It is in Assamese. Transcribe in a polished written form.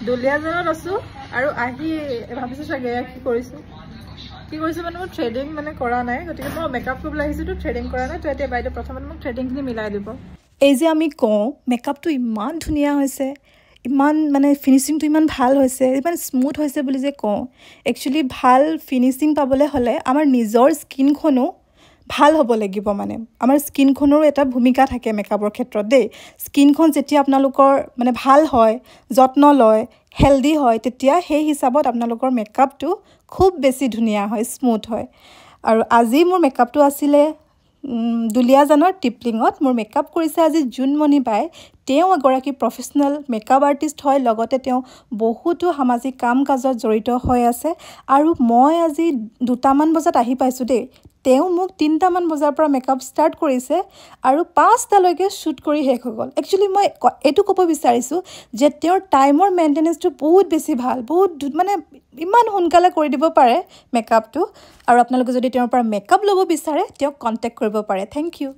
দুলিয়াজানত আছো আৰু আহি ভাবিছো চাগে কি কৰিছো মানে মই থ্ৰেডিং মানে কৰা নাই গতিকে মই মেকআপ কৰিবলৈ আহিছো তো থ্ৰেডিং কৰা নাই তো এতিয়া বাইদেউ প্ৰথমতে মোক থ্ৰেডিংখিনি মিলাই দিব এই যে আমি কওঁ মেকআপটো ইমান ধুনীয়া হৈছে ইমান মানে ফিনিচিংটো ইমান ভাল হৈছে ইমান স্মুথ হৈছে বুলি যে কওঁ একচুৱেলি ভাল ফিনিচিং পাবলৈ হ'লে আমাৰ নিজৰ স্কিনখনো ভাল হ'ব লাগিব মানে আমাৰ স্কিনখনৰো এটা ভূমিকা থাকে মেকআপৰ ক্ষেত্ৰত দেই স্কিনখন যেতিয়া আপোনালোকৰ মানে ভাল হয় যত্ন লয় হেলদি হয় তেতিয়া সেই হিচাপত আপোনালোকৰ মেকআপটো খুব বেছি ধুনীয়া হয় স্মুথ হয় আৰু আজি মোৰ মেকআপটো আছিলে দুলিয়াজানৰ টিপলিঙত মোৰ মেকআপ কৰিছে আজি জুনমণি বাই তেওঁ এগৰাকী প্ৰফেচনেল মেকআপ আৰ্টিষ্ট হয় লগতে তেওঁ বহুতো সামাজিক কাম কাজত জড়িত হৈ আছে আৰু মই আজি 2টামান বজাত আহি পাইছোঁ দেই তেওঁ মোক 3টামান বজাৰ পৰা মেকআপ ষ্টাৰ্ট কৰিছে আৰু 5টালৈকে শ্বুট কৰি শেষ হৈ গ'ল একচুৱেলি মই এইটো ক'ব বিচাৰিছোঁ যে তেওঁৰ টাইমৰ মেইনটেনেঞ্চটো বহুত বেছি ভাল বহুত মানে ইমান সোনকালে কৰি দিব পাৰে মেকআপটো আৰু আপোনালোকে যদি তেওঁৰ পৰা মেকআপ ল'ব বিচাৰে তেওঁক কণ্টেক্ট কৰিব পাৰে থেংক ইউ